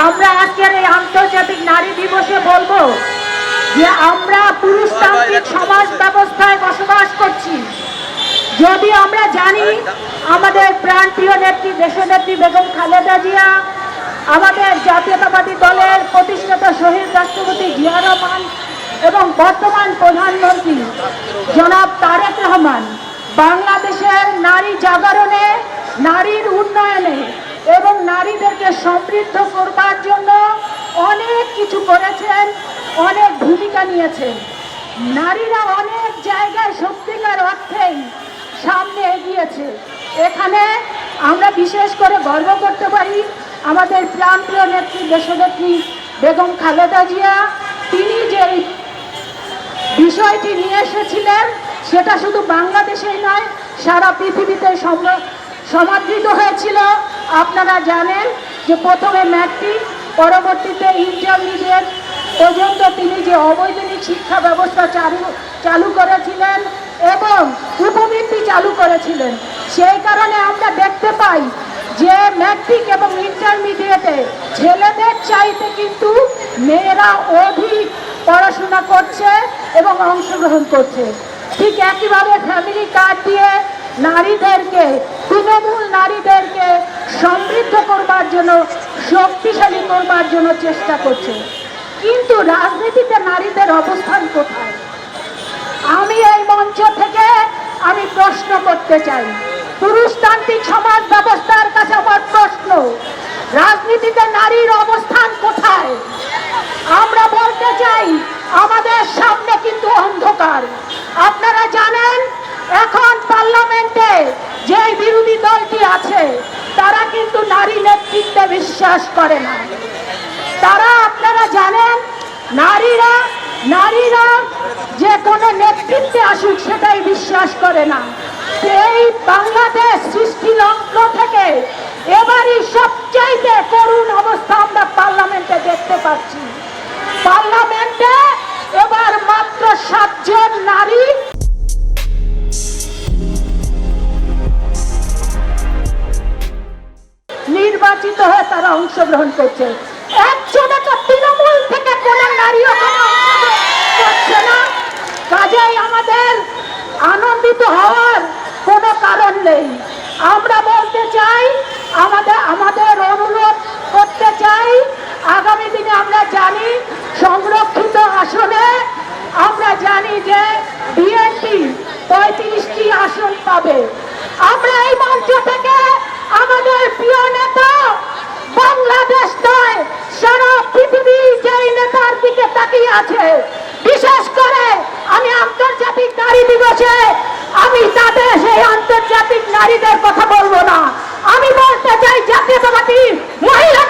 আমরা আজকের এই আন্তর্জাতিক নারী দিবসে বলবো যে আমরা পুরুষতান্ত্রিক সমাজ ব্যবস্থায় বসবাস করছি। যদি আমরা জানি আমাদের প্রাণপ্রিয় নেত্রী দেশনেত্রী বেগম খালেদা জিয়া, আমাদের জাতীয়তাবাদী দলের প্রতিষ্ঠাতা শহীদ রাষ্ট্রপতি জিয়া রহমান এবং বর্তমান প্রধানমন্ত্রী জনাব তারেক রহমান বাংলাদেশের নারী জাগরণে, নারীর উন্নয়নে এবং নারীদেরকে সমৃদ্ধ করবার জন্য অনেক কিছু করেছেন, অনেক ভূমিকা নিয়েছেন। নারীরা অনেক জায়গায় সত্যিকার অর্থেই সামনে এগিয়েছে। এখানে আমরা বিশেষ করে গর্ব করতে পারি আমাদের প্রাণপ্রিয় নেত্রী দেশনেত্রী বেগম খালেদা জিয়া। তিনি যে বিষয়টি নিয়ে এসেছিলেন সেটা শুধু বাংলাদেশেই নয়, সারা পৃথিবীতে সমাদৃত হয়েছিল। আপনারা জানেন যে প্রথমে ম্যাট্রিক, পরবর্তীতে ইন্টারমিডিয়েট পর্যন্ত তিনি যে অবৈতনিক শিক্ষা ব্যবস্থা চালু করেছিলেন এবং উপবৃত্তি চালু করেছিলেন। সেই কারণে আমরা দেখতে পাই যে ম্যাট্রিক এবং ইন্টারমিডিয়েটে ছেলেদের চাইতে কিন্তু মেয়েরা অধিক পড়াশোনা করছে এবং অংশগ্রহণ করছে। ঠিক একইভাবে ফ্যামিলি কার্ড দিয়ে নারীদেরকে, তৃণমূল নারীদেরকে সমৃদ্ধ করবার জন্য, শক্তিশালী করবার জন্য চেষ্টা করছে। কিন্তু রাজনীতিতে নারীদের অবস্থান কোথায়? আমি এই মঞ্চ থেকে আমি প্রশ্ন করতে চাই, পুরুষতান্ত্রিক সমাজ ব্যবস্থার কাছে আমার প্রশ্ন, রাজনীতিতে নারীর অবস্থান কোথায়? আমরা বলতে চাই আমাদের সামনে কিন্তু অন্ধকার। আপনারা জানেন এখন পার্লামেন্টে যে বিরোধী দলটি আছে তারা কিন্তু নারী নেতৃত্বে বিশ্বাস করে না। তারা, আপনারা জানেন, নারীরা যে কোনো নেতৃত্বে আসুক সেটাই বিশ্বাস করে না। এই বাংলাদেশ সৃষ্টি লগ্ন থেকে এবারই সবচাইতে করুণ অবস্থা আমরা পার্লামেন্টে দেখতে পাচ্ছি। পার্লামেন্টে এবার মাত্র 7 জন নারী নির্বাচিত হয়ে তারা অংশগ্রহণ করছে। একজন একটা তৃণমূল থেকে কোন নারী করছে না। কাজেই আমাদের আনন্দিত হওয়ার কোনো কারণ নেই। আমরা বলতে চাই, আমাদের অনুরোধ করতে চাই, আগামী দিনে আমরা জানি সংরক্ষিত আসনে আমরা জানি যে বিএনপি 35টি আসন পাবে। আমরা এই মঞ্চ থেকে আমাদের প্রিয় নেতা, বাংলাদেশ নয় সারা পৃথিবী যেই নেতার দিকে তাকিয়ে আছে, বিশেষ করে আমি আন্তর্জাতিক নারী দিবসে আমি তাদের সেই আন্তর্জাতিক নারীদের কথা বলবো না, আমি বলতে চাই জাতীয়তাবাদী মহিলা